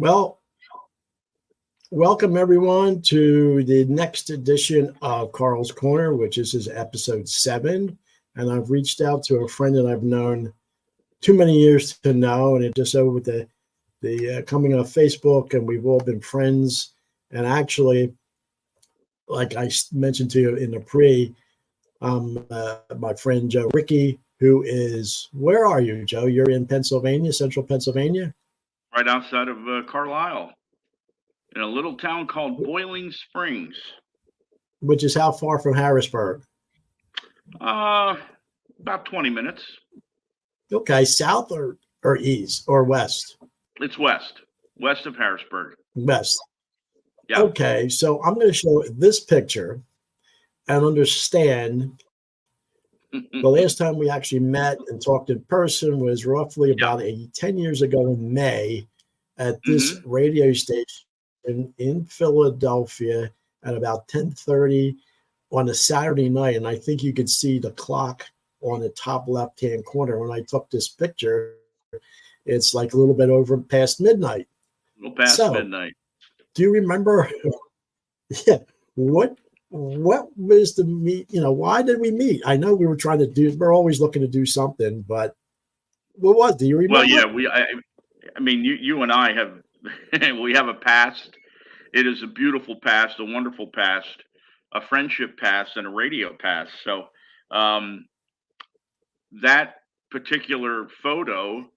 Well, welcome everyone to the next edition of Carl's Corner, which is episode 7. And I've reached out to a friend that I've known too many years to know, and it just over with the coming off Facebook, and we've all been friends. And actually, like I mentioned to you in the my friend Joe Ricci, who is, where are you, Joe? You're in Pennsylvania, central Pennsylvania? Right outside of Carlisle, in a little town called Boiling Springs. Which is how far from Harrisburg? About 20 minutes. Okay, south or east or west? It's west of Harrisburg. West. Yeah. Okay, so I'm going to show this picture and understand the last time we actually met and talked in person was roughly about 10 years ago in May at this radio station in Philadelphia at about 10:30 on a Saturday night. And I think you could see the clock on the top left-hand corner. When I took this picture, it's like a little bit over past midnight. A little past midnight. Do you remember? Yeah. What was the meet? Why did we meet? I know we were trying to do. We're always looking to do something, but what was? Do you remember? Well, yeah. I mean, you and I have we have a past. It is a beautiful past, a wonderful past, a friendship past, and a radio past. So that particular photo,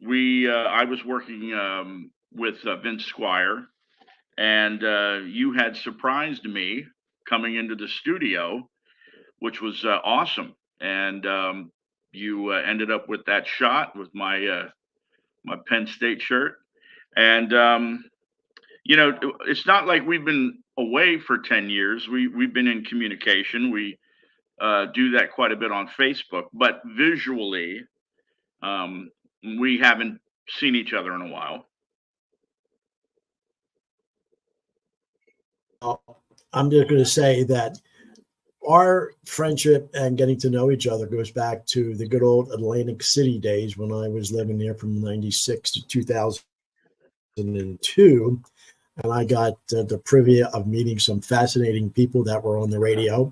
I was working with Vince Squire, and you had surprised me coming into the studio, which was awesome. And you ended up with that shot with my Penn State shirt. And it's not like we've been away for 10 years. We've been in communication. We do that quite a bit on Facebook, but visually, we haven't seen each other in a while. I'm just going to say that our friendship and getting to know each other goes back to the good old Atlantic City days when I was living there from 96 to 2002. And I got the privilege of meeting some fascinating people that were on the radio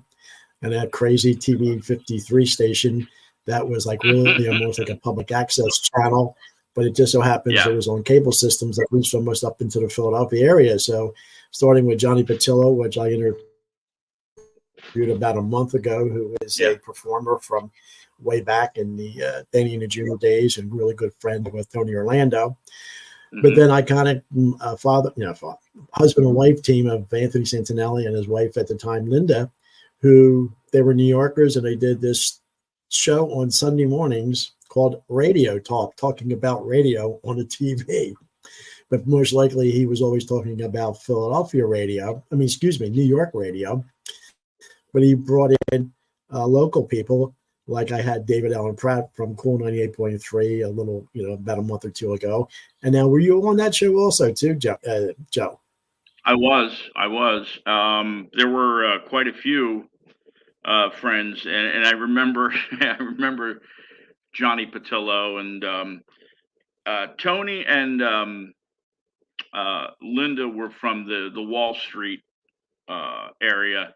and that crazy TV 53 station that was like really almost like a public access channel. But it just so happens it was on cable systems that reached almost up into the Philadelphia area. So starting with Johnny Patillo, which I interviewed about a month ago, who is a performer from way back in the Danny and the Junior days and really good friend with Tony Orlando. But then I kind of husband and wife team of Anthony Santinelli and his wife at the time, Linda, who they were New Yorkers, and they did this show on Sunday mornings called Radio Talk, talking about radio on the TV. But most likely he was always talking about Philadelphia radio. New York radio. But he brought in local people, like I had David Allen Pratt from Cool 98.3 a little, about a month or two ago. And now, were you on that show also too, Joe? I was. There were quite a few friends, and I remember Johnny Patillo and Tony and Linda were from the Wall Street area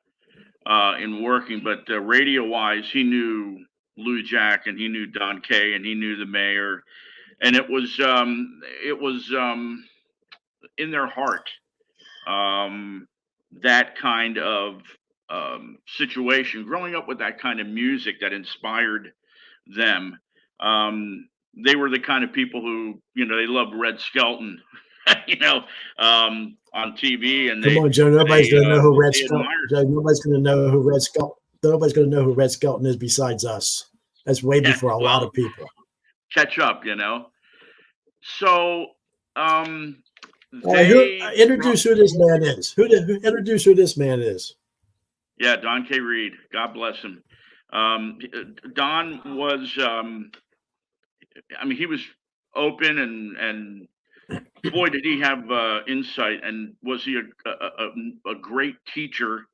in working, but radio-wise, he knew Lou Jack and he knew Don Kay and he knew the mayor, and it was in their heart, that kind of situation, growing up with that kind of music that inspired them. They were the kind of people who, they loved Red Skelton, on TV. And come on, Joe, nobody's going to know who Red Skelton. Nobody's going to know who Red Skelton. Nobody's going to know who Red Skelton is besides us. That's way before a lot of people. Catch up, So, introduce who this man is. Introduce who this man is. Yeah, Don K. Reed. God bless him. Don was, he was open and boy, did he have insight, and was he a great teacher.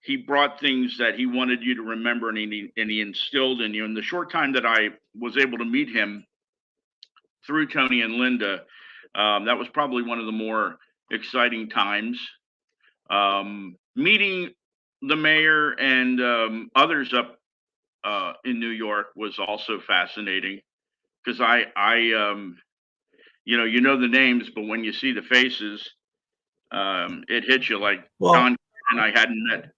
He brought things that he wanted you to remember, and he instilled in you. In the short time that I was able to meet him through Tony and Linda, That was probably one of the more exciting times. Meeting the mayor and others up in New York was also fascinating because you know the names, but when you see the faces, it hits you like Well, Don and I hadn't met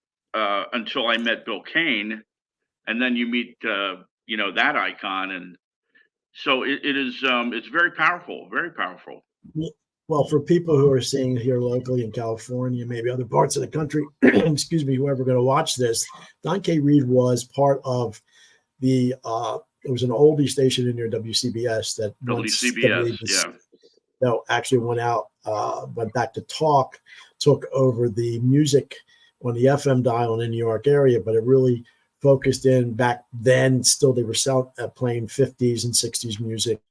until I met Bill Kane, and then you meet that icon, and so it is it's very powerful, very powerful. well, for people who are seeing here locally in California, maybe other parts of the country, excuse me, whoever going to watch this, Don K. Reed was part of the. It was an oldie station in near WCBS that once WCBS, yeah. actually went back to talk, took over the music on the FM dial in the New York area, but it really focused in back then. Still, they were playing 50s and 60s music,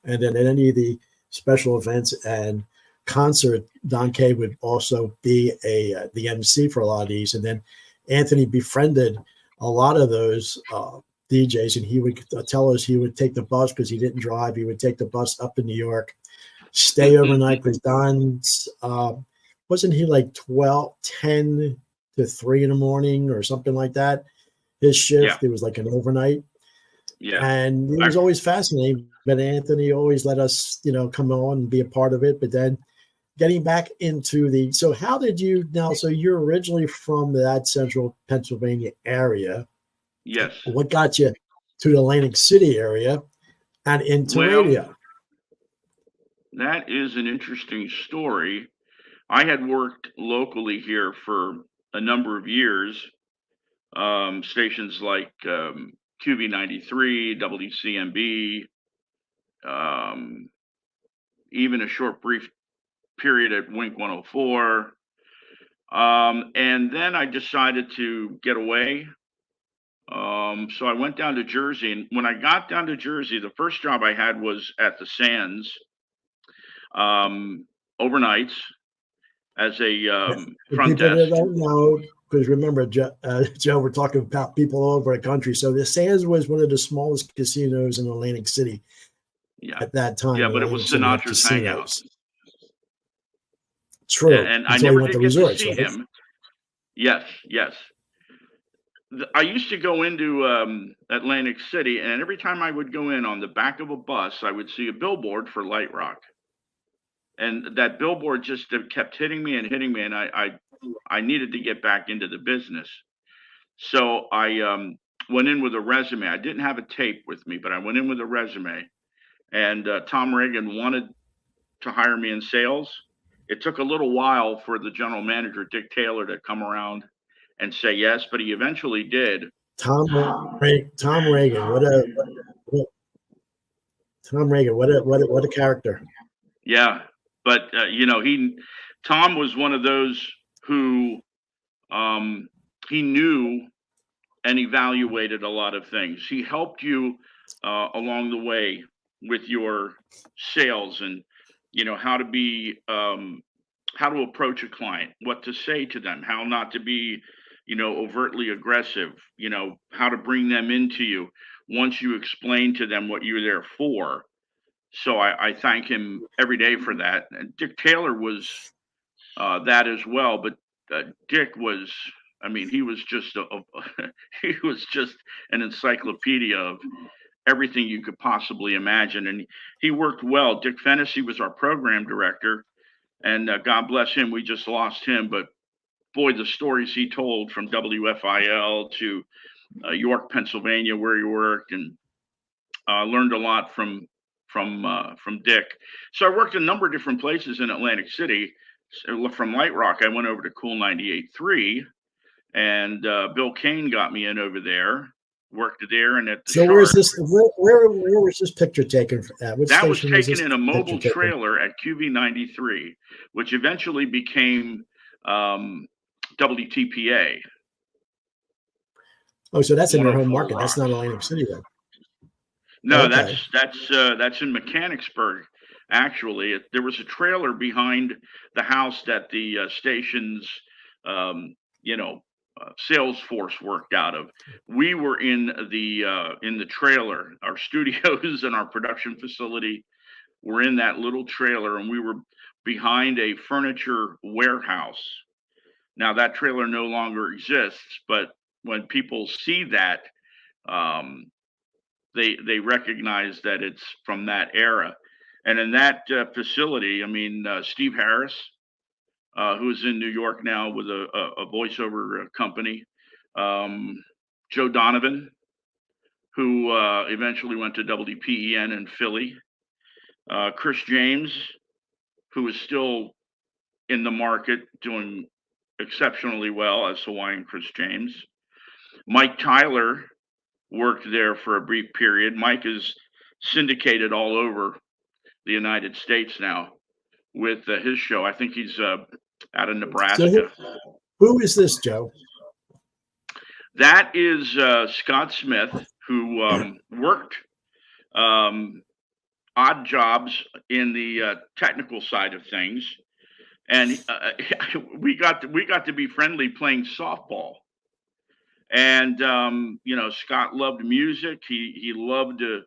and then at any of the special events and concert, Don K would also be the MC for a lot of these, and then Anthony befriended a lot of those DJs, and he would tell us he would take the bus because he didn't drive. He would take the bus up in New York, stay overnight because Don's wasn't he like 10 to 3 in the morning or something like that. His shift, Yeah. it was like an overnight. Yeah. And it was always fascinating. But Anthony always let us, come on and be a part of it. But then getting back into so how did you so you're originally from that central Pennsylvania area. Yes. What got you to the Atlantic City area and into radio? That is an interesting story. I had worked locally here for a number of years. Stations like QV 93, WCMB, even a short brief period at Wink 104. And then I decided to get away. So I went down to Jersey. And when I got down to Jersey, the first job I had was at the Sands overnights as a front people desk. that don't know, because remember, Joe, we're talking about people all over the country. So the Sands was one of the smallest casinos in Atlantic City at that time. Yeah, but it was Sinatra's hangout. True. And I never did get to see him. Yes. I used to go into Atlantic City, and every time I would go in on the back of a bus, I would see a billboard for Light Rock. And that billboard just kept hitting me, and I needed to get back into the business. So I went in with a resume. I didn't have a tape with me, but I went in with a resume. And Tom Reagan wanted to hire me in sales. It took a little while for the general manager, Dick Taylor, to come around and say yes, but he eventually did. Tom Reagan, what a character. Yeah, but Tom was one of those who he knew and evaluated a lot of things. He helped you along the way with your sales and how to be how to approach a client, what to say to them, how not to be overtly aggressive, how to bring them into you once you explain to them what you're there for. So I thank him every day for that. And Dick Taylor was that as well, but Dick was, I mean, he was just he was just an encyclopedia of everything you could possibly imagine, and he worked well. Dick Fennessy was our program director, and God bless him, we just lost him, but boy, the stories he told from WFIL to York, Pennsylvania, where he worked, and learned a lot from Dick. So I worked a number of different places in Atlantic City. So from Light Rock, I went over to Cool 98.3, and Bill Kane got me in over there. Worked there and at the So where's this? Where was this picture taken? That was taken in a mobile trailer at QV 93, which eventually became WTPA. Oh, so that's in your home market. That's not Atlantic City, then. No, okay. That's in Mechanicsburg. Actually, there was a trailer behind the house that the station's sales force worked out of. We were in the trailer. Our studios and our production facility were in that little trailer, and we were behind a furniture warehouse. Now that trailer no longer exists, but when people see that, um, they recognize that it's from that era. And in that facility, I mean, Steve Harris, who's in New York now with a voiceover company, um, Joe Donovan, who eventually went to WPEN in Philly, Chris James, who is still in the market doing exceptionally well as Hawaiian Chris James. Mike Tyler worked there for a brief period. Mike is syndicated all over the United States now with his show. I think he's out of Nebraska. So who is this, Joe? That is Scott Smith, who worked odd jobs in the technical side of things, and we got to be friendly playing softball. And Scott loved music. He loved the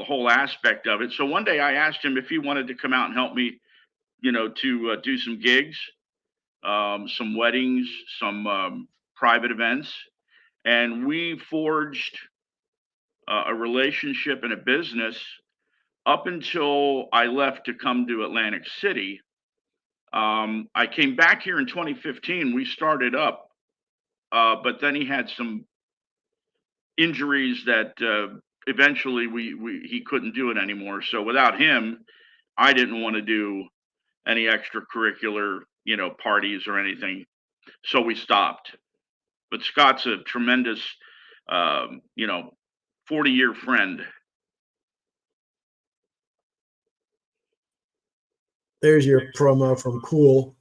whole aspect of it. So one day I asked him if he wanted to come out and help me, to do some gigs, some weddings, some private events, and we forged a relationship and a business up until I left to come to Atlantic City. I came back here in 2015. We started up, but then he had some injuries that eventually he couldn't do it anymore. So without him, I didn't want to do any extracurricular, parties or anything. So we stopped. But Scott's a tremendous, 40-year friend. There's your promo from Cool.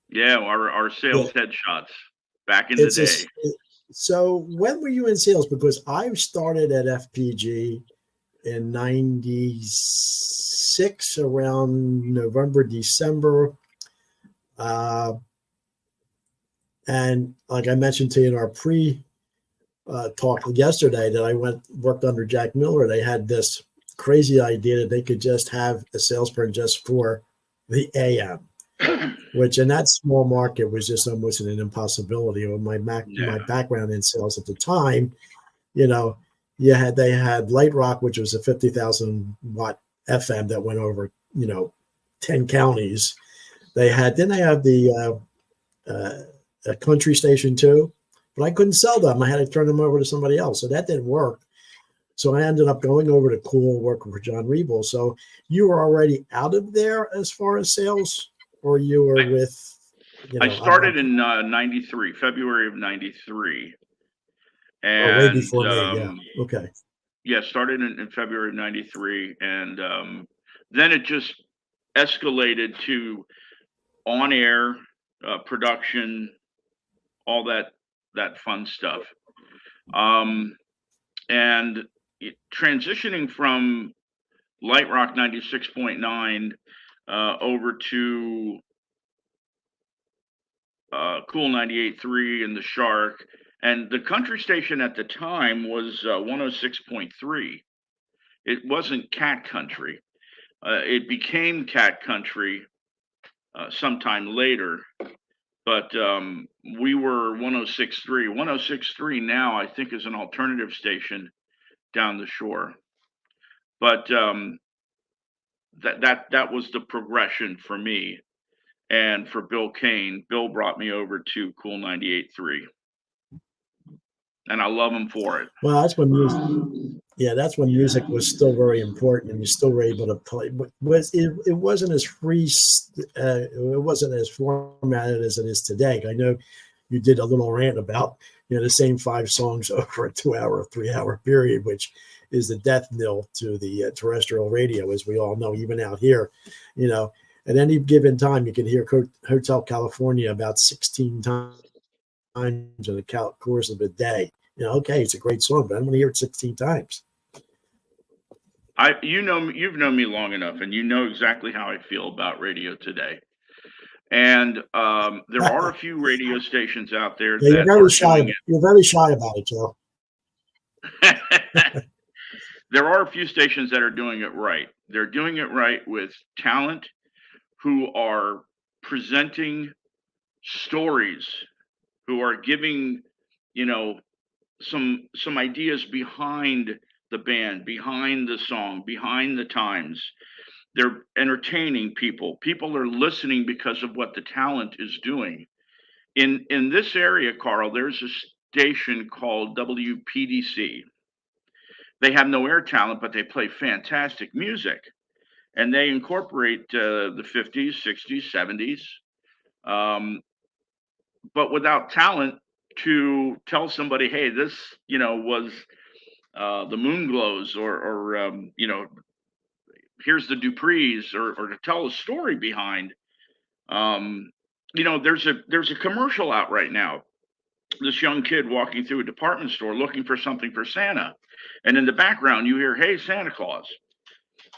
Yeah, our sales headshots back in the day. So when were you in sales? Because I started at FPG in 96, around November, December. And like I mentioned to you in our talk yesterday, that I worked under Jack Miller. They had this crazy idea that they could just have a salesperson just for the AM, which in that small market was just almost an impossibility. Or my background in sales at the time, they had Light Rock, which was a 50,000 watt FM that went over 10 counties. Didn't they have the a country station too? But I couldn't sell them. I had to turn them over to somebody else, so that didn't work. So I ended up going over to Cool, working for John Riebel. So you were already out of there as far as sales, or you were with? I started in 93, February of 93. And way before me, yeah. Okay. Yeah, started in February of 93. And then it just escalated to on-air production, all that fun stuff. And transitioning from Light Rock 96.9 over to Cool 98.3 and the Shark. And the country station at the time was 106.3. It wasn't Cat Country. It became Cat Country sometime later. But we were 106.3. 106.3 now, I think, is an alternative station down the shore. But that was the progression for me. And for Bill Kane, Bill brought me over to Cool 98.3. And I love him for it. Well, that's when music was still very important, and you still were able to play. But it wasn't as free, it wasn't as formatted as it is today. I know you did a little rant about the same 5 songs over a 2-hour, 3-hour period, which is the death knell to the terrestrial radio, as we all know, even out here. At any given time, you can hear Hotel California about 16 times in the course of a day. Okay, it's a great song, but I'm going to hear it 16 times. You've known me long enough, and you know exactly how I feel about radio today. And there are a few radio stations out there you're very shy. You're very shy about it, Joe. there are a few stations that are doing it right. They're doing it right with talent who are presenting stories, who are giving, you know, some ideas behind the band, behind the song, behind the times. They're entertaining people. People are listening because of what the talent is doing. In this area, Carl, there's a station called WPDC. They have no air talent, but they play fantastic music, and they incorporate the 50s, 60s, 70s, um, but without talent to tell somebody, hey, this, was the Moon Glows, or here's the Duprees, or to tell a story behind. Um, there's a commercial out right now. This young kid walking through a department store looking for something for Santa, and in the background you hear, "Hey, Santa Claus."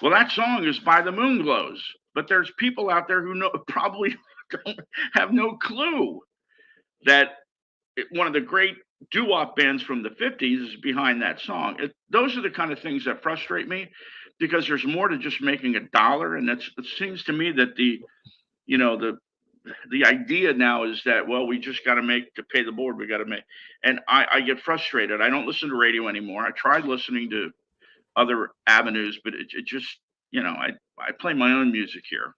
Well, that song is by the Moon Glows, but there's people out there who probably don't have no clue that one of the great doo-wop bands from the 50s is behind that song. Those are the kind of things that frustrate me, because there's more to just making a dollar. And it seems to me that you know, the idea now is that, well, we just got to make to pay the board. We got to make, and I get frustrated. I don't listen to radio anymore. I tried listening to other avenues, but it just, I play my own music here.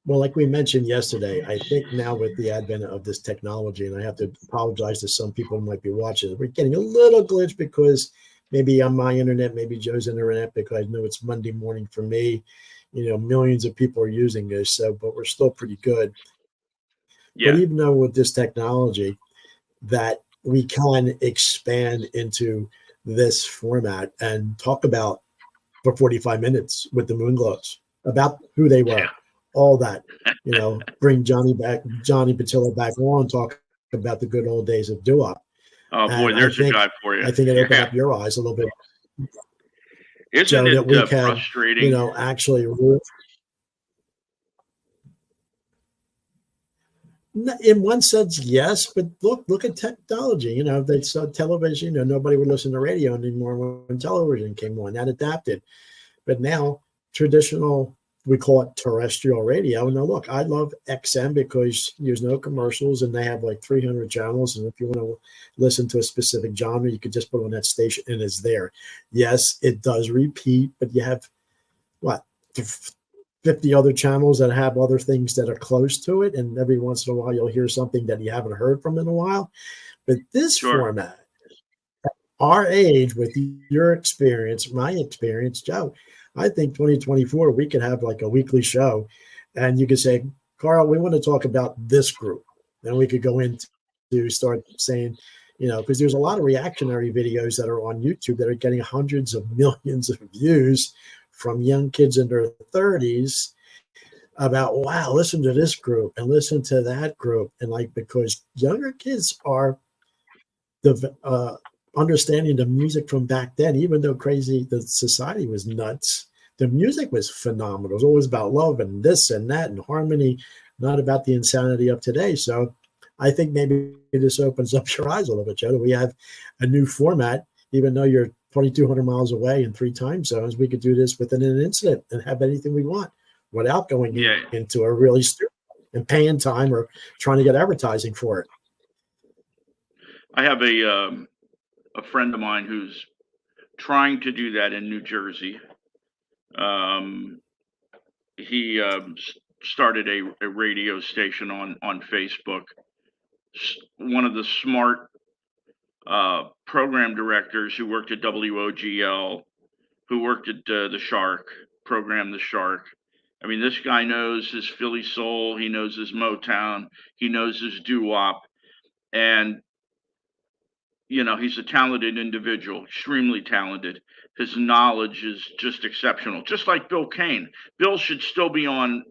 Well, like we mentioned yesterday, I think now with the advent of this technology, and I have to apologize to some people who might be watching, we're getting a little glitch because maybe on my internet, maybe Joe's internet, because I know it's Monday morning for me. Millions of people are using this, so but we're still pretty good. Yeah. But even though with this technology that we can expand into this format and talk about for 45 minutes with the Moonglows about who they were, all that, bring Johnny Patillo back on, talk about the good old days of doo-wop. Oh boy, there's a guy for you. I think it opened up your eyes a little bit. Isn't Joe, it that we can, frustrating? Actually, in one sense, yes, but look at technology. They saw television. Nobody would listen to radio anymore when television came on. That adapted, but now traditional, we call it terrestrial radio. Now, look, I love XM because there's no commercials and they have like 300 channels. And if you want to listen to a specific genre, you could just put on that station and it's there. Yes, it does repeat, but you have what, 50 other channels that have other things that are close to it. And every once in a while, you'll hear something that you haven't heard from in a while. But this format, our age, with your experience, my experience, Joe, I think 2024, we could have like a weekly show and you could say, Carl, we want to talk about this group. Then we could go into start saying, because there's a lot of reactionary videos that are on YouTube that are getting hundreds of millions of views from young kids in their 30s about, wow, listen to this group and listen to that group. And because younger kids are understanding the music from back then, even though crazy, the society was nuts, the music was phenomenal. It was always about love and this and that and harmony, not about the insanity of today. So I think maybe this opens up your eyes a little bit, Joe, that we have a new format. Even though you're 2,200 miles away in 3 time zones, we could do this within an instant and have anything we want without going into a really stupid and paying time or trying to get advertising for it. I have a friend of mine who's trying to do that in New Jersey. He started a radio station on Facebook. One of the smart program directors who worked at WOGL, who worked at the Shark, programmed the Shark. I mean, this guy knows his Philly soul. He knows his Motown. He knows his doo-wop. And he's a talented individual, extremely talented. His knowledge is just exceptional, just like Bill Kane. Bill should still be on,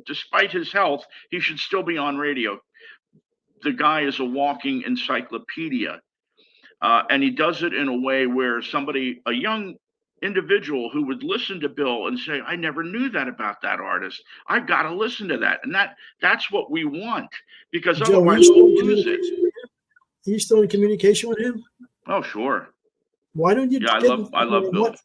despite his health, he should still be on radio. The guy is a walking encyclopedia. And he does it in a way where a young individual who would listen to Bill and say, I never knew that about that artist. I've got to listen to that. And that's what we want, because Joe, otherwise we'll lose it. Are you still in communication with him? Oh, sure. Why don't you Yeah, get I love Bill. what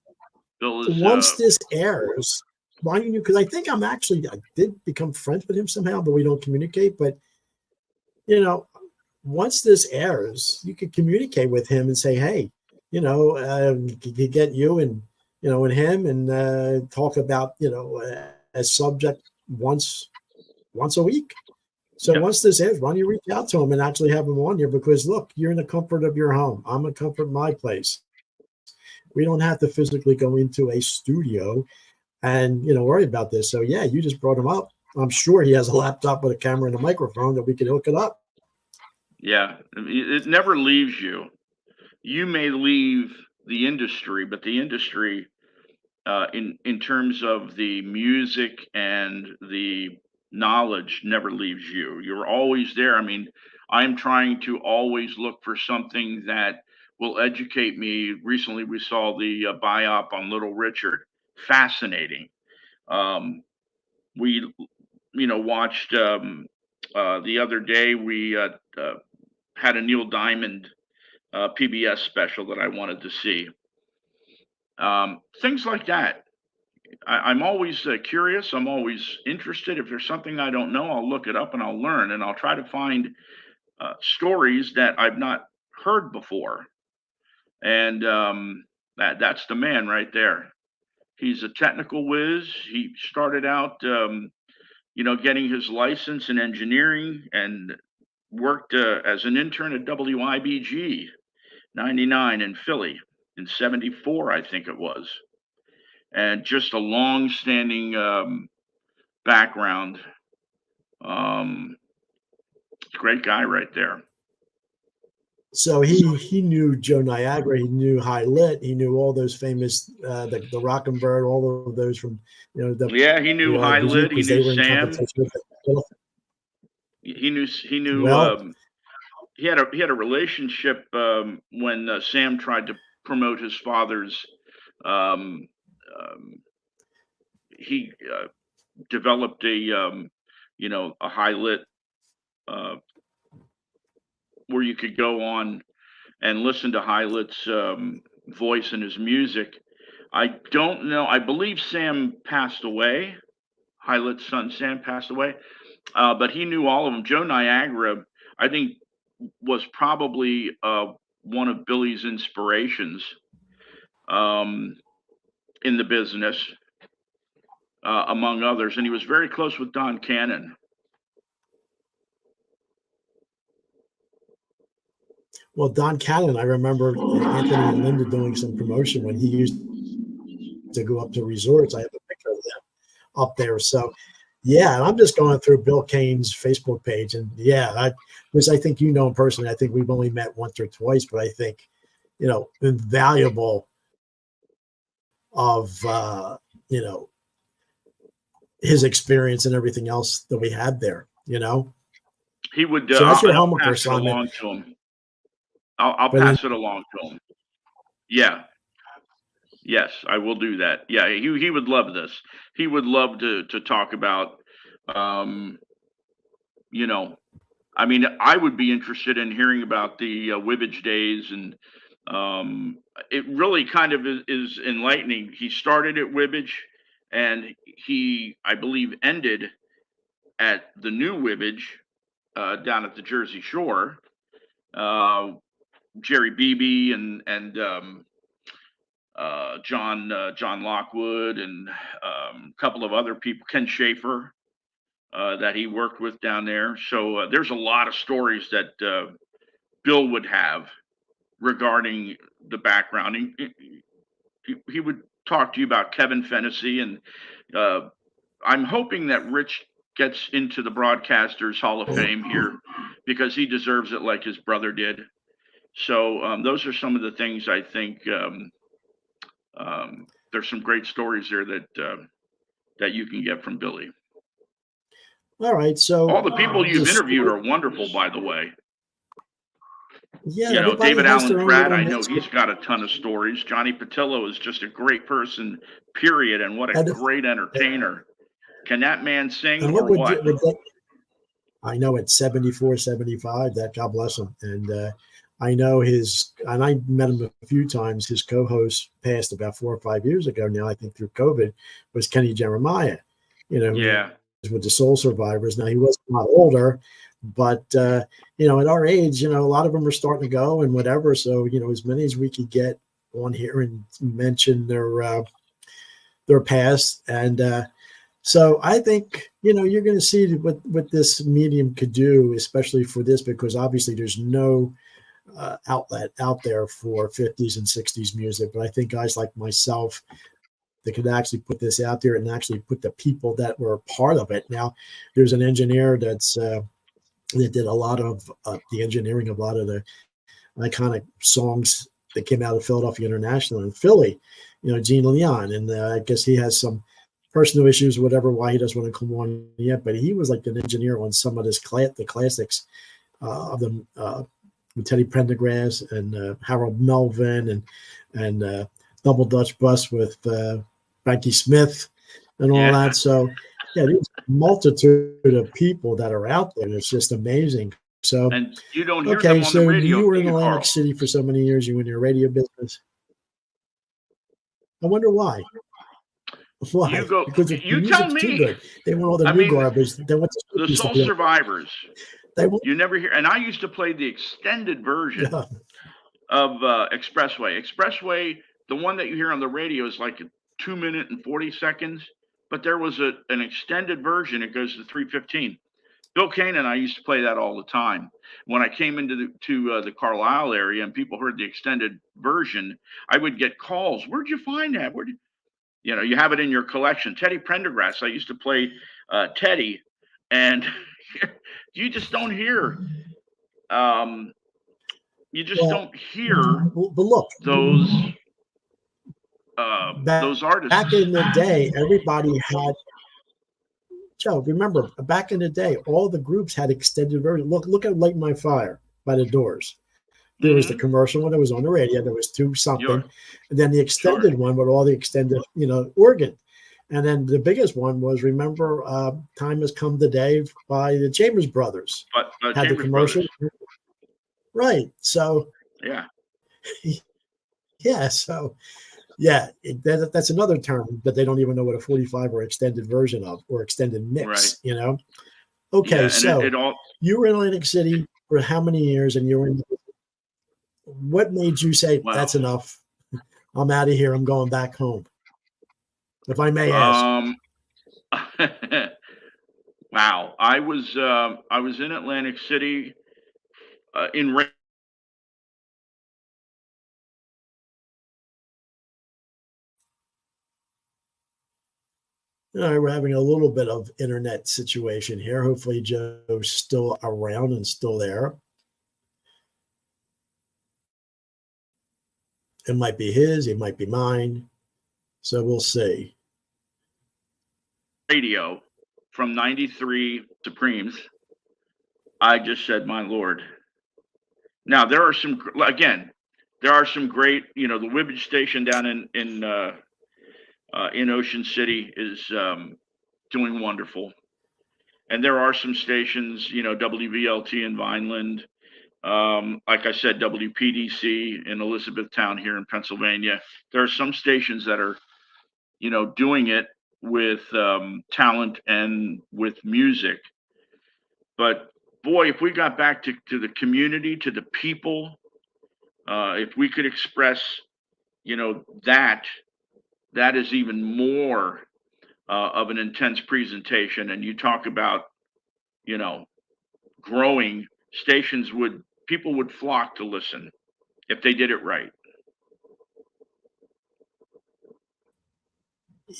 Bill is once this airs? Why don't you? Because I think I did become friends with him somehow, but we don't communicate. But once this airs, you could communicate with him and say, hey, could get you and and him and talk about a subject once a week. So once this airs, why don't you reach out to him and actually have him on here? Because look, you're in the comfort of your home. I'm in the comfort of my place. We don't have to physically go into a studio and worry about this. So yeah, you just brought him up. I'm sure he has a laptop with a camera and a microphone that we could hook it up. Yeah, it never leaves you. You may leave the industry, but the industry, in terms of the music and the knowledge, never leaves you. You're always there. I mean, I'm trying to always look for something that will educate me. Recently, we saw the biop on Little Richard. Fascinating. Um, we, watched the other day. We had a Neil Diamond PBS special that I wanted to see. Things like that. I'm always curious. I'm always interested. If there's something I don't know, I'll look it up and I'll learn, and I'll try to find stories that I've not heard before. And that's the man right there. He's a technical whiz. He started out, getting his license in engineering and worked as an intern at WIBG 99 in Philly in 74, I think it was. And just a long standing background. Um, Great guy right there. So he knew Joe Niagara, he knew High Lit, he knew all those famous the Rockenberg, all of those from Yeah, he knew High Lit. He because knew they were in Sam. competition with them. He knew. Well, He had a relationship when Sam tried to promote his father's. Um, um, he developed a High Lit uh, where you could go on and listen to High Lit's voice and his music. I don't know. I believe Sam passed away. High Lit's son Sam passed away, but he knew all of them. Joe Niagara, I think, was probably one of Billy's inspirations um, in the business, among others, and he was very close with Don Cannon. Well, Don Cannon, I remember Anthony and Linda doing some promotion when he used to go up to resorts. I have a picture of them up there. So, yeah, and I'm just going through Bill Kane's Facebook page, and because I think him personally. I think we've only met once or twice, but I think invaluable of his experience and everything else that we had there. He would. So that's your I'll homework pass it assignment. along to him. I'll But pass it along to him. Yeah. Yes, I will do that. Yeah, he would love this. He would love to talk about, um, you know, I mean, I would be interested in hearing about the Wibbage days, and it really kind of is enlightening. He started at Wibbage, and he, I believe, ended at the new Wibbage down at the Jersey Shore. Jerry Beebe and John Lockwood and a couple of other people, Ken Schaefer, that he worked with down there. So there's a lot of stories that Bill would have regarding the background. He would talk to you about Kevin Fennessy, and I'm hoping that Rich gets into the Broadcasters Hall of Fame here because he deserves it like his brother did. So those are some of the things I think. There's some great stories there that you can get from Billy. All right, so all the people you've interviewed are wonderful, by the way. Yeah, David Allen Pratt, I know he's got a ton of stories. Johnny Patillo is just a great person, period, and what a great entertainer. Can that man sing or what? I know at 74, 75, that God bless him. And I know and I met him a few times. His co-host passed about 4 or 5 years ago now, I think through COVID, was Kenny Jeremiah, who Yeah. was with the Soul Survivors. Now, he was a lot older, but, at our age, a lot of them are starting to go and whatever. So, as many as we could get on here and mention their past. And so I think, you're going to see what this medium could do, especially for this, because obviously there's no outlet out there for 50s and 60s music. But I think guys like myself that could actually put this out there and actually put the people that were part of it. Now, there's an engineer that did a lot of the engineering of a lot of the iconic songs that came out of Philadelphia International and Philly, Gene Leon. And I guess he has some personal issues, whatever, why he doesn't want to come on yet. But he was like an engineer on some of the classics of them. With Teddy Pendergrass and Harold Melvin and Double Dutch Bus with Frankie Smith and all that. So, yeah, there's a multitude of people that are out there. It's just amazing. So, and you don't hear them on so the radio, you were in Atlantic Carl? City for so many years. You were in your radio business. I wonder why. Why? Because the You tell music's too me. good. They want all the I new mean, garbage. They want the Soul Survivors. They want, You never hear, and I used to play the extended version of Expressway. Expressway, the one that you hear on the radio is like 2 minutes and 40 seconds, but there was an extended version. It goes to 3:15. Bill Kane and I used to play that all the time. When I came into the Carlisle area and people heard the extended version, I would get calls. Where'd you find that? You have it in your collection. Teddy Pendergrass. I used to play Teddy, and you just don't hear. You just don't hear but look, those artists. Back in the day, everybody had. Joe, remember back in the day, all the groups had extended version. Look at "Light My Fire" by the Doors. There was the commercial one that was on the radio. There was two something, and then the extended one with all the extended, organ. And then the biggest one was, remember, "Time Has Come Today" by the Chambers Brothers. But had the commercial, right? So yeah. So that's another term that they don't even know what a 45 or extended version of or extended mix. Right. Okay, yeah, so you were in Atlantic City for how many years, and you were in. What made you say that's enough? I'm out of here. I'm going back home. If I may ask. Wow, I was in Atlantic City in. We're having a little bit of internet situation here. Hopefully Joe's still around and still there. It might be his, it might be mine. So we'll see. Radio from 93 Supremes. I just said, my Lord. Now there are some great, the Wibbage station down in Ocean City is doing wonderful. And there are some stations, WVLT in Vineland, like I said, WPDC in Elizabethtown here in Pennsylvania. There are some stations that are, doing it with talent and with music. But boy, if we got back to the community, to the people, if we could express, that is even more of an intense presentation. And you talk about, growing stations, people would flock to listen if they did it right.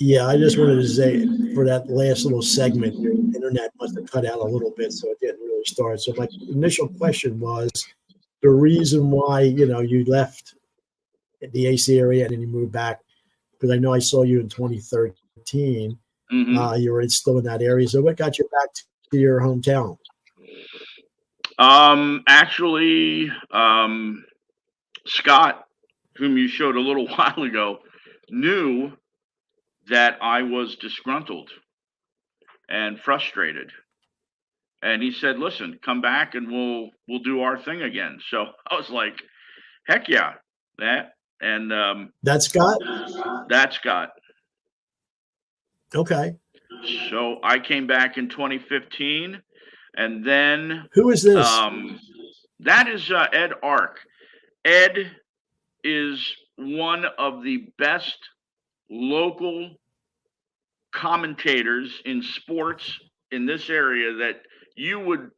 Yeah, I just wanted to say for that last little segment, your internet must have cut out a little bit, so it didn't really start. So my initial question was the reason why, you left the AC area and then you moved back, because I know I saw you in 2013. You were still in that area. So what got you back to your hometown? Actually, Scott, whom you showed a little while ago, knew that I was disgruntled and frustrated. and he said, "Listen, come back and we'll do our thing again." So I was like, "Heck yeah, that." And That's Scott. that's Scott. Okay. So I came back in 2015, and then Who is this? that is Ed Ark. Ed is one of the best local commentators in sports in this area that you would,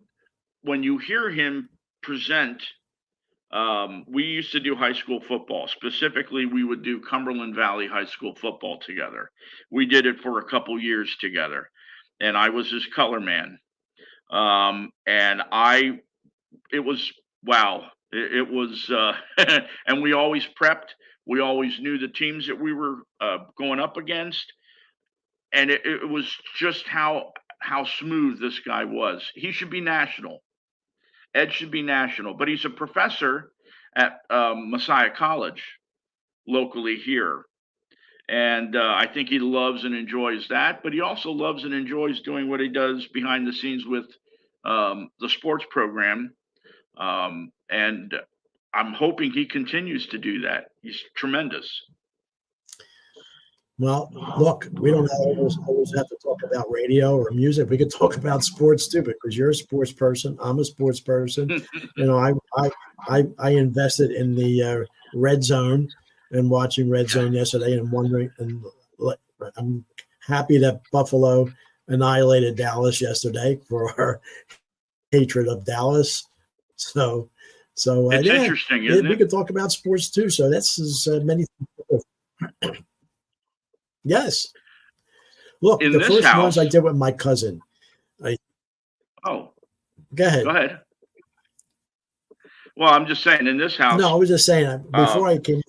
when you hear him present. We used to do high school football. Specifically, we would do Cumberland Valley High School football together. We did it for a couple years together, and I was his color man. And it was wow. It was, and we always prepped. We always knew the teams that we were going up against, and it was just how smooth this guy was. He should be national. Ed should be national, but he's a professor at Messiah College locally here. And I think he loves and enjoys that, but he also loves and enjoys doing what he does behind the scenes with the sports program. And I'm hoping he continues to do that. He's tremendous. Well, look, we don't always have to talk about radio or music. We could talk about sports too, because you're a sports person. I'm a sports person. You know, I invested in the Red Zone and watching Red Zone yesterday, and wondering, and I'm happy that Buffalo annihilated Dallas yesterday for our hatred of Dallas. So It's interesting, isn't we it? could talk about sports too. So that's as many. Yes. Look, In the this first ones house, I did with my cousin. oh, Go ahead. go ahead. Well, I'm just saying, in this house, No, I was just saying before um, I came.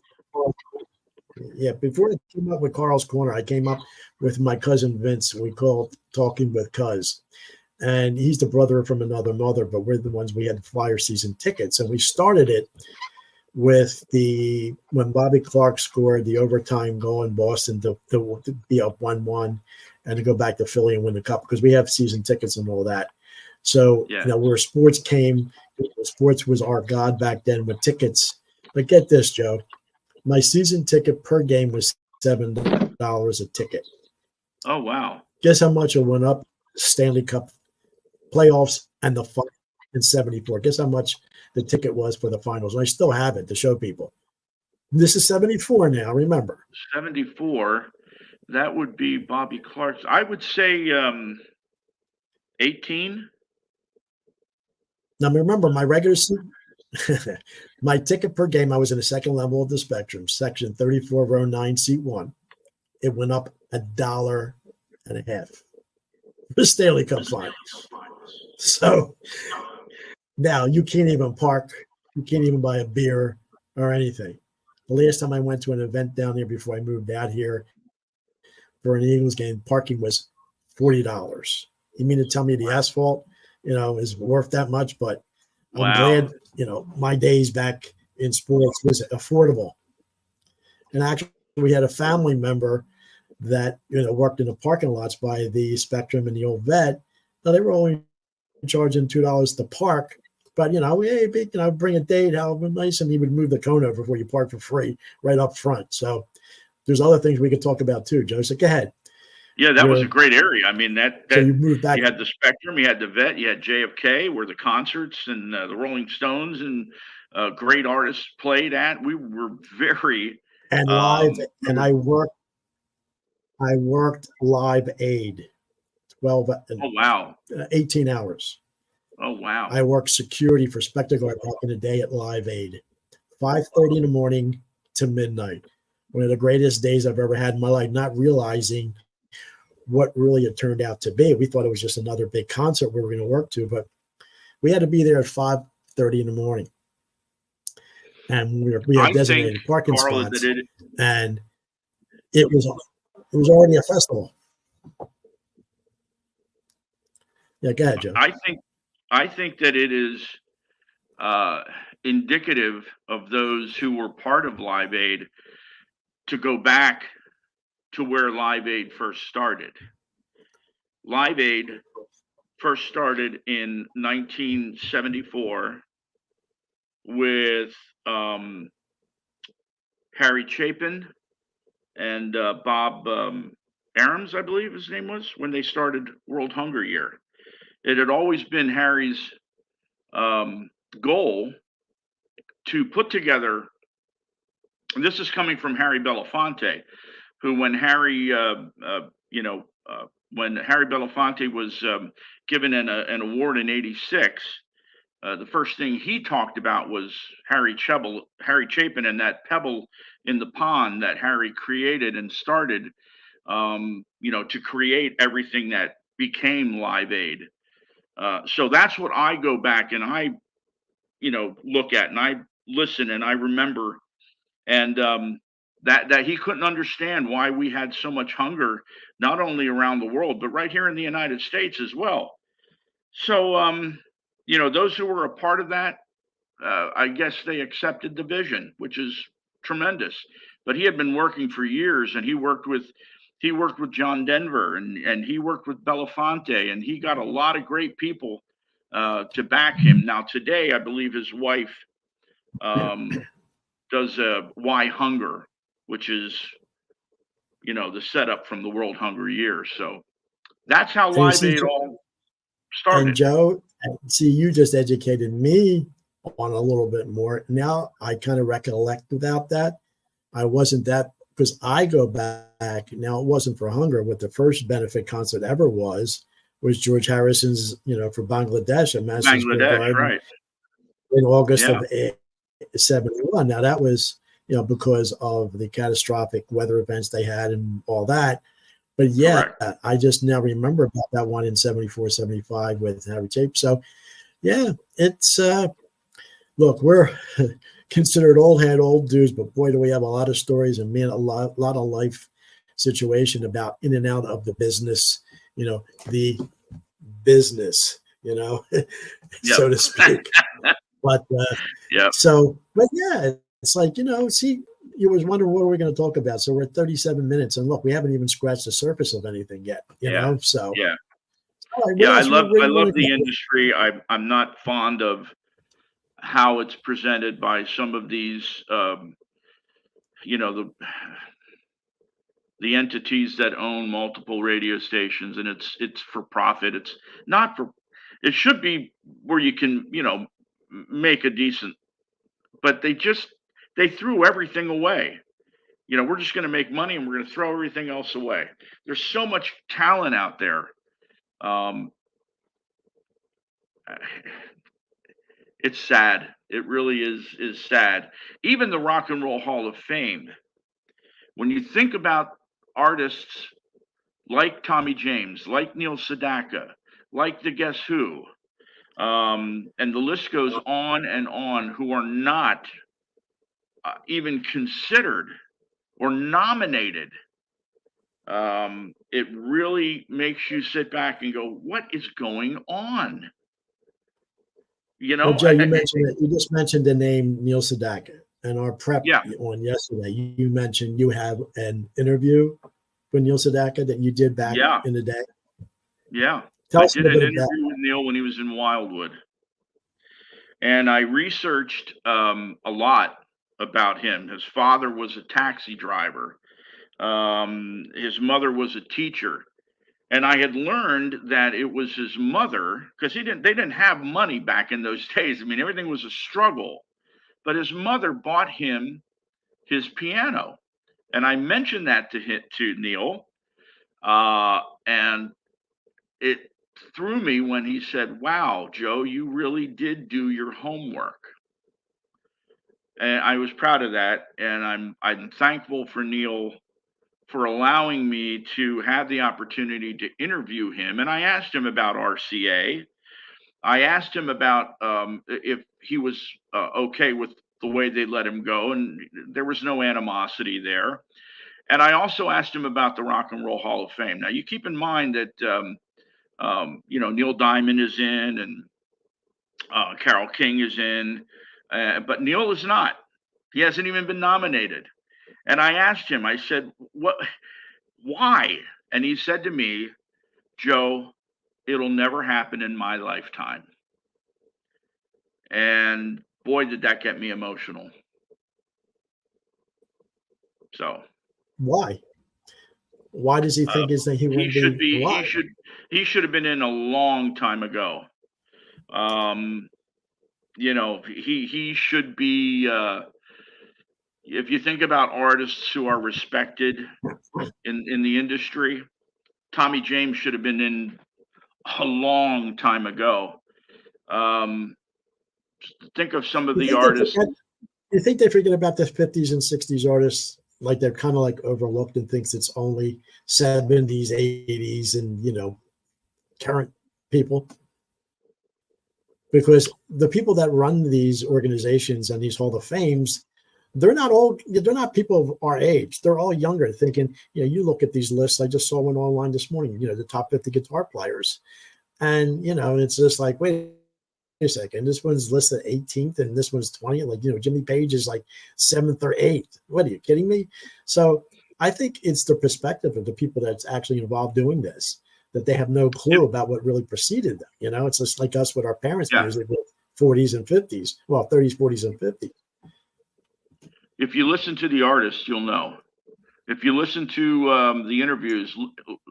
Before I came up with Carl's Corner, I came up with my cousin Vince. We call Talking with Cuz, and he's the brother from another mother. But we're the ones we had Flyer season tickets, and we started it with when Bobby Clark scored the overtime goal in Boston to be up 1-1 and to go back to Philly and win the cup, because we have season tickets and all that. So, yeah. where sports came, sports was our God back then with tickets. But get this, Joe, my season ticket per game was $7 a ticket. Oh, wow. Guess how much it went up? Stanley Cup playoffs and the final in 74. Guess how much the ticket was for the finals? And I still have it to show people. This is 74 now, remember. 74. That would be Bobby Clark's. I would say 18. Now, remember, my regular season, my ticket per game, I was in the second level of the spectrum, section 34, row 9, seat 1. It went up $1.50 for Stanley Cup finals. So now you can't even park. You can't even buy a beer or anything. The last time I went to an event down there before I moved out here for an Eagles game, parking was $40. You mean to tell me the asphalt, is worth that much? But I'm Wow. glad, my days back in sports was affordable. And actually, we had a family member that, worked in the parking lots by the Spectrum and the old vet. Now, they were only charging $2 to park. But, hey, bring a date, how nice. And he would move the cone over before you park for free right up front. So there's other things we could talk about too, Joe. So go ahead. Yeah, that was a great area. I mean, so you moved back. You had the Spectrum, you had the Vet, you had JFK, where the concerts and the Rolling Stones and great artists played at. We were very and live, and I worked Live Aid 12, oh wow, 18 hours. Oh wow. I worked security for Spectacle back in the day at Live Aid, 5:30 in the morning to midnight. One of the greatest days I've ever had in my life, not realizing what really it turned out to be. We thought it was just another big concert we were going to work to, but we had to be there at 5:30 in the morning. And we had designated parking spots, and it was already a festival. Yeah, go ahead, Joe. I think that it is indicative of those who were part of Live Aid to go back to where Live Aid first started. Live Aid first started in 1974 with Harry Chapin and Bob Arams, I believe his name was, when they started World Hunger Year. It had always been Harry's goal to put together, and this is coming from Harry Belafonte, who, when Harry, when Harry Belafonte was given an award in '86, the first thing he talked about was Harry Chapin, and that pebble in the pond that Harry created and started, to create everything that became Live Aid. So that's what I go back and I, look at, and I listen and I remember, and that he couldn't understand why we had so much hunger, not only around the world, but right here in the United States as well. So, those who were a part of that, I guess they accepted the vision, which is tremendous. But he had been working for years, and he worked with John Denver, and he worked with Belafonte, and he got a lot of great people to back him. Now today, I believe his wife does Why Hunger, which is the setup from the World Hunger Year. So that's how And you Live see, Aid all and started. Joe, see, you just educated me on a little bit more. Now I kind of recollect without that. I wasn't that, because I go back now. It wasn't for hunger. What the first benefit concert ever was George Harrison's, for Bangladesh at Madison Square Bangladesh, Garden right? in August Yeah, of '71. Now that was, because of the catastrophic weather events they had and all that. But yeah, correct. I just now remember about that one in '74, '75 with Harry Tape. So yeah, it's look, we're considered old head, old dudes, but boy, do we have a lot of stories and man, a lot of life situation about in and out of the business, the business, Yep. so to speak. But Yep. but yeah, it's like, see, you was wondering what are we going to talk about. So we're at 37 minutes, and look, we haven't even scratched the surface of anything yet, Yeah. So, Yeah. all right, what Yeah. I else? love Where I do you want love to the go? industry. I'm not fond of how it's presented by some of these the entities that own multiple radio stations, and it's for profit. It's not for it should be where you can, make a decent, but they threw everything away. We're just going to make money and we're going to throw everything else away. There's so much talent out there. Um, it's sad. It really is sad. Even the Rock and Roll Hall of Fame, when you think about artists like Tommy James, like Neil Sedaka, like the Guess Who, and the list goes on, who are not even considered or nominated. It really makes you sit back and go, "What is going on?" You Well, know? Joe, you just mentioned the name Neil Sedaka. And our prep Yeah, on yesterday, you mentioned you have an interview with Neil Sedaka that you did back yeah, in the day. yeah. Tell I us a did little an bit about. interview with Neil when he was in Wildwood, and I researched a lot about him. His father was a taxi driver. His mother was a teacher, and I had learned that it was his mother, because they didn't have money back in those days. I mean, everything was a struggle. But his mother bought him his piano, and I mentioned that to Neil, and it threw me when he said, "Wow, Joe, you really did do your homework." And I was proud of that, and I'm thankful for Neil for allowing me to have the opportunity to interview him. And I asked him about RCA. I asked him about if he was okay with the way they let him go, and there was no animosity there. And I also asked him about the Rock and Roll Hall of Fame. Now, you keep in mind that Neil Diamond is in, and Carole King is in, but Neil is not. He hasn't even been nominated. And I asked him, I said, "What? Why?" And he said to me, "Joe, it'll never happen in my lifetime. And boy, did that get me emotional. So, Why? Why does he think is that he he wouldn't should be? be, Why? he should have been in a long time ago. Um, he should be, if you think about artists who are respected in the industry, Tommy James should have been in a long time ago. Um, think of some of You the think they artists. forget? You think they forget about the 50s and 60s artists? Like they're kind of like overlooked and thinks it's only 70s, 80s, and current people. Because the people that run these organizations and these Hall of Fames, they're not people of our age. They're all younger, thinking, you look at these lists. I just saw one online this morning, the top 50 guitar players. And, it's just like, wait a second, this one's listed 18th and this one's 20th. Like, Jimmy Page is like 7th or 8th. What are you kidding me? So I think it's the perspective of the people that's actually involved doing this, that they have no If, clue about what really preceded them. It's just like us with our parents' yeah, music with 40s and 50s. Well, 30s, 40s, and 50s. if you listen to the artists, you'll know. If you listen to the interviews,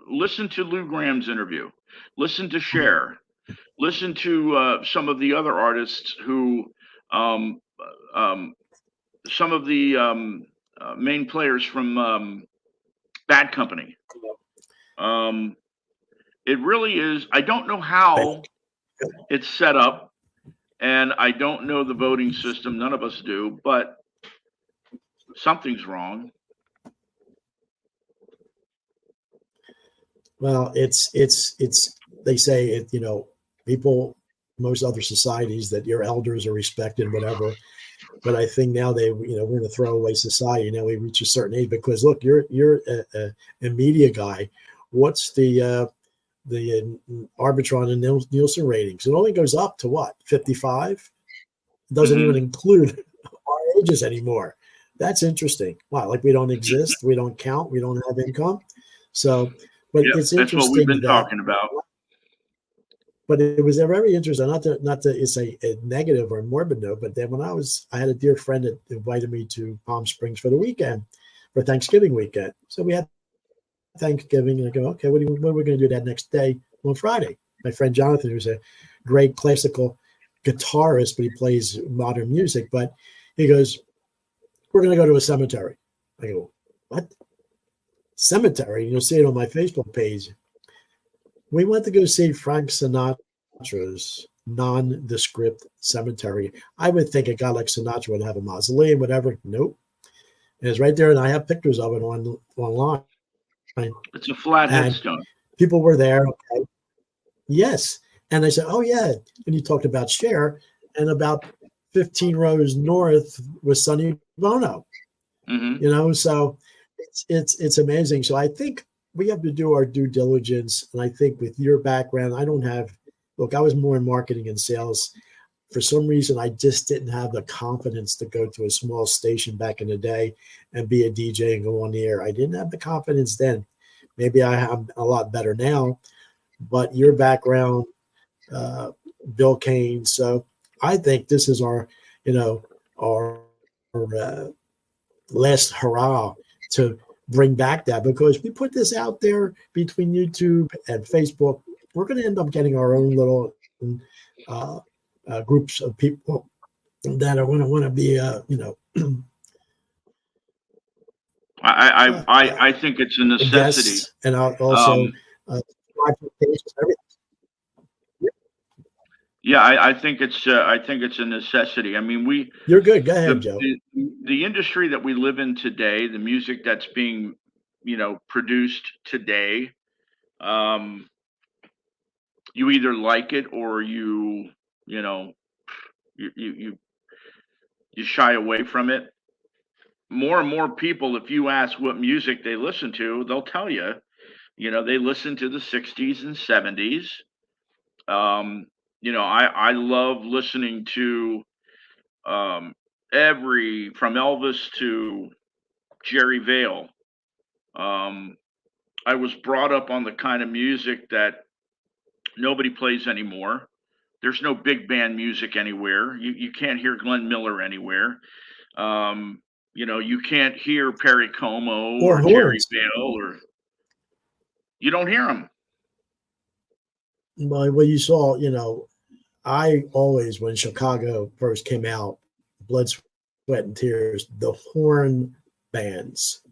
listen to Lou Graham's interview, listen to Cher, listen to some of the other artists who, um, um, some of the main players from Bad Company. Um, it really is. I don't know how it's set up, and I don't know the voting system. None of us do, but something's wrong. Well, it's they say it, people, most other societies, that your elders are respected, whatever. But I think now we're in a throwaway society. Now we reach a certain age because look, you're a media guy. What's the Arbitron and Nielsen ratings? It only goes up to what, 55? It doesn't even Hmm. include our ages anymore. That's interesting. Wow, like we don't exist, we don't count, we don't have income. So, but Yep, it's that's what we've interesting been that. talking about. But it was very interesting. Not to it's a negative or a morbid note, but then I had a dear friend that invited me to Palm Springs for the weekend, for Thanksgiving weekend. So we had Thanksgiving, and I go, okay, what are we going to do that next day on Friday? My friend Jonathan, who's a great classical guitarist, but he plays modern music. But he goes, we're going to go to a cemetery. I go, what? Cemetery? And you'll see it on my Facebook page. We went to go see Frank Sinatra's nondescript cemetery. I would think a guy like Sinatra would have a mausoleum, whatever. Nope. And it's right there, and I have pictures of it online. It's a flat And headstone. people were there. Okay. Yes. And I said, oh, yeah. And you talked about Cher, and about 15 rows north was Sonny Bono. Hmm. So it's amazing. So I think we have to do our due diligence. And I think with your background, I was more in marketing and sales. For some reason, I just didn't have the confidence to go to a small station back in the day and be a DJ and go on the air. I didn't have the confidence then. Maybe I have a lot better now, but your background, uh, Bill Kane. So I think this is our last hurrah to bring back that, because we put this out there between YouTube and Facebook. We're going to end up getting our own little uh, groups of people that are going to want to be, I think it's a necessity. guests, and also Um, everything. yeah, I think it's a necessity. I mean, You're good. Go ahead, Joe. the the industry that we live in today, the music that's being produced today, um, you either like it or you know you you you, you shy away from it. More and more people, if you ask what music they listen to, they'll tell you. They listen to the '60s and '70s. I love listening to um, every from Elvis to Jerry Vale. Um, I was brought up on the kind of music that Nobody plays anymore. There's no big band music anywhere. You can't hear Glenn Miller anywhere. Um, you can't hear Perry Como or or Terry horns. Vale, or you don't hear them. Well, you saw, I always, when Chicago first came out, blood, sweat, and tears, the horn bands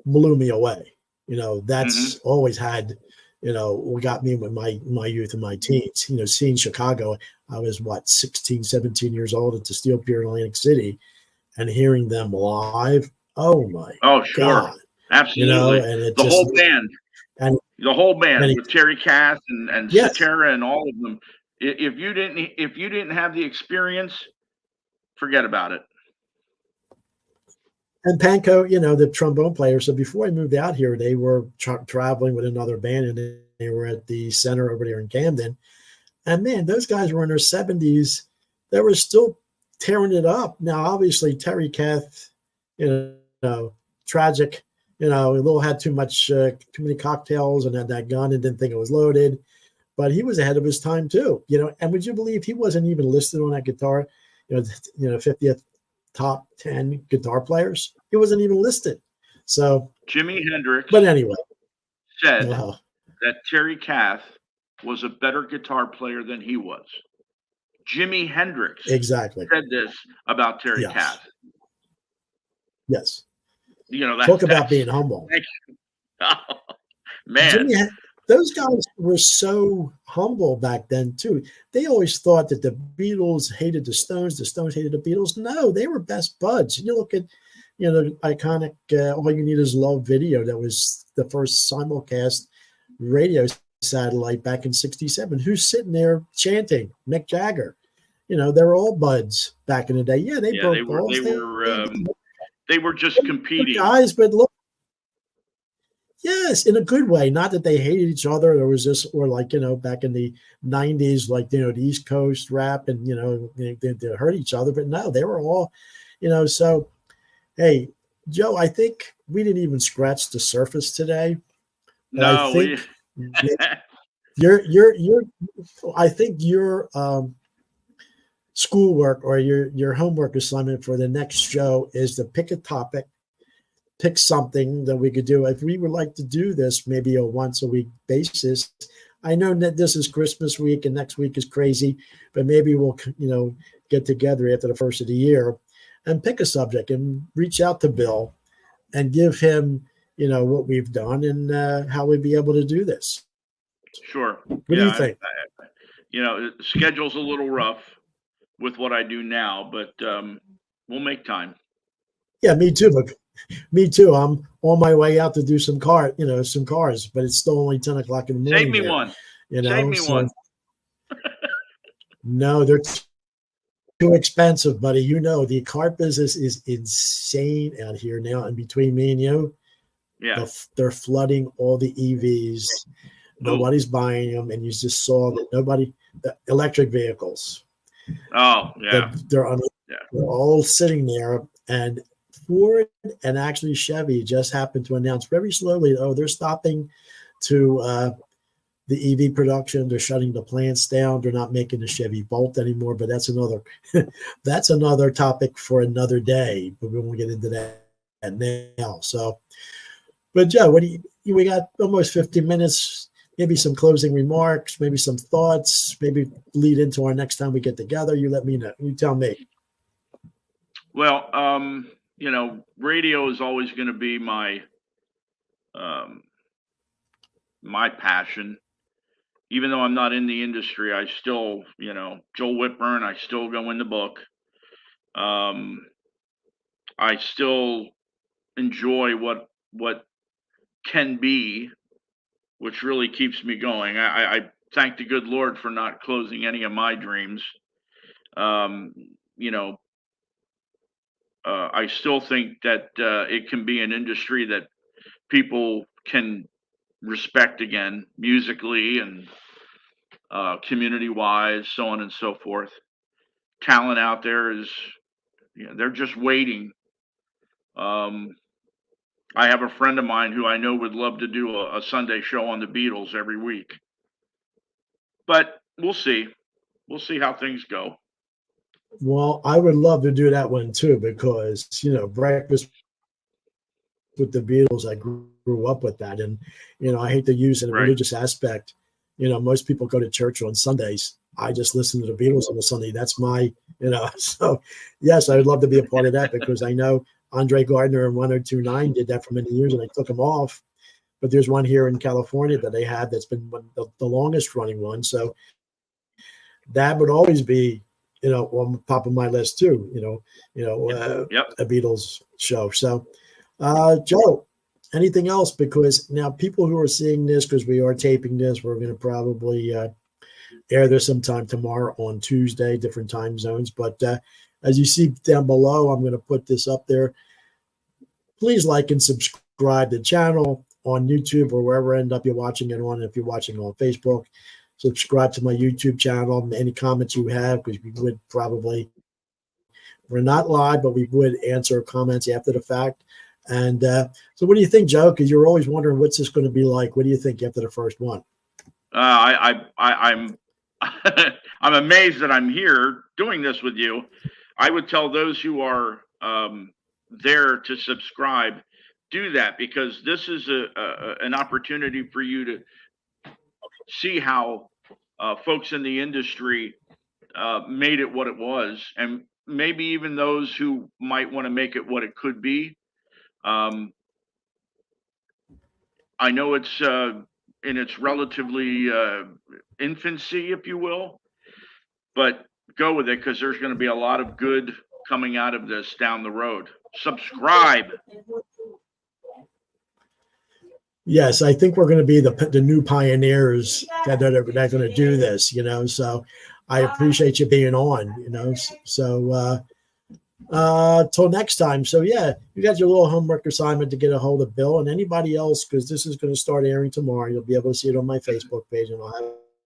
blew me away. That's Hmm. always had, what got me with my youth and my teens. Seeing Chicago, I was 16, 17 years old at the Steel Pier in Atlantic City, and hearing them live. Oh my Oh, sure, God. absolutely. And it The just, whole band, and, the whole band and with Terry Cass and yes. Cetera and all of them. If you didn't have the experience, forget about it. And Panko, the trombone player. So before I moved out here, they were traveling with another band, and they were at the center over there in Camden. And man, those guys were in their 70s. They were still tearing it up. Now, obviously, Terry Kath, tragic. A little had too many cocktails and had that gun and didn't think it was loaded. But he was ahead of his time too. And would you believe he wasn't even listed on that guitar? 50th top 10 guitar players. He wasn't even listed. So, Jimi Hendrix but anyway, said uh, that Terry Kath was a better guitar player than he was. Jimi Hendrix exactly. said this about Terry Yes. Kath. Yes. That's Talk about being humble. oh, man. Jimmy, those guys were so humble back then too. They always thought that the Beatles hated the Stones hated the Beatles. No, they were best buds. You look at, the iconic "All You Need Is Love" video that was the first simulcast radio satellite back in '67. Who's sitting there chanting? Mick Jagger. They were all buds back in the day. Yeah, they Yeah, broke balls. they were just They competing. guys, but look. Yes, in a good way. Not that they hated each other. There was this, or like, back in the 90s, like, the East Coast rap and, they hurt each other. But no, they were all, so, hey, Joe, I think we didn't even scratch the surface today. But I No, we think your I think your schoolwork or your homework assignment for the next show is to pick a topic, pick something that we could do. If we would like to do this maybe a once a week basis, I know that this is Christmas week and next week is crazy, but maybe we'll, get together after the first of the year and pick a subject and reach out to Bill and give him, what we've done and how we'd be able to do this. sure. What do you Yeah, think? the schedule's a little rough with what I do now, but we'll make time. Yeah, me too. But me too. I'm on my way out to do some cars, but it's still only 10 o'clock in the Save morning me here, one. Save me so one. no, they're too expensive, buddy. The car business is insane out here now. And between me and you, Yeah. they're flooding all the EVs. Ooh. Nobody's buying them, and you just saw that the electric vehicles, Oh, yeah. they're Yeah. all sitting there. And Ford and actually Chevy just happened to announce very slowly, they're stopping to the EV production. They're shutting the plants down. They're not making the Chevy Bolt anymore. But that's another that's another topic for another day. But we won't get into that now. So, but Joe, what do we got almost 50 minutes? Maybe some closing remarks, maybe some thoughts, maybe lead into our next time we get together. You let me know. You tell me. Well, radio is always going to be um, my passion. Even though I'm not in the industry, I still, Joel Whitburn, I still go in the book. Um, I still enjoy what can be, which really keeps me going. I thank the good Lord for not closing any of my dreams. Um, you know, I still think that it can be an industry that people can respect again, musically and community wise, so on and so forth. Talent out there is, they're just waiting. Um, I have a friend of mine who I know would love to do a Sunday show on the Beatles every week, but we'll see. We'll see how things go. Well, I would love to do that one too, because Breakfast with the Beatles, I grew up with that, and I hate to use a Right. religious aspect. Most people go to church on Sundays. I just listen to the Beatles on a Sunday. That's my, so yes, I would love to be a part of that, because I know Andre Gardner and 1029 did that for many years and they took them off. But there's one here in California that they have that's been the longest running one. So that would always be, on the top of my list too, Yep. a Beatles show. So, Joe, anything else? Because now people who are seeing this, because we are taping this, we're going to probably air this sometime tomorrow on Tuesday, different time zones. But as you see down below, I'm going to put this up there. Please like and subscribe to the channel on YouTube or wherever end up you're watching it on. If you're watching on Facebook, subscribe to my YouTube channel. Any comments you have, because we would probably, we're not live, but we would answer comments after the fact. And so what do you think, Joe? Because you're always wondering what's this going to be like. What do you think after the first one? I'm I'm amazed that I'm here doing this with you. I would tell those who are there to subscribe, do that, because this is an opportunity for you to see how folks in the industry made it what it was, and maybe even those who might want to make it what it could be. Um, I know it's in its relatively infancy, if you will, but go with it, because there's going to be a lot of good coming out of this down the road. Subscribe. Yes, I think we're going to be the new pioneers that are going to do this, so I appreciate you being on, so till next time. So yeah, you got your little homework assignment to get a hold of Bill and anybody else, because this is going to start airing tomorrow. You'll be able to see it on my Facebook page, and I'll have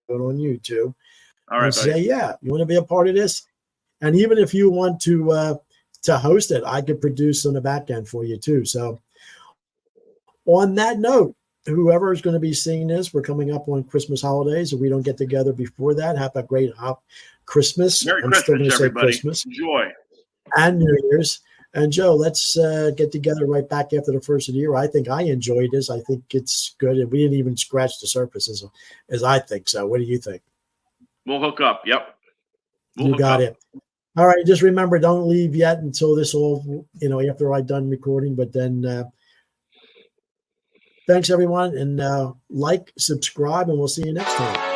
it on YouTube. All right, and say, yeah, you want to be a part of this? And even if you want to host it, I could produce on the back end for you too. So on that note, whoever is going to be seeing this, we're coming up on Christmas holidays. If we don't get together before that, have a great Christmas. Merry I'm Christmas, still going to say everybody. Christmas. Enjoy. And New Year's. And Joe, let's get together right back after the first of the year. I think I enjoyed this. I think it's good. And we didn't even scratch the surface as I think so. What do you think? We'll hook up. Yep. You got it. All right. Just remember, don't leave yet until this all, after I'm done recording. But then thanks, everyone. And like, subscribe, and we'll see you next time.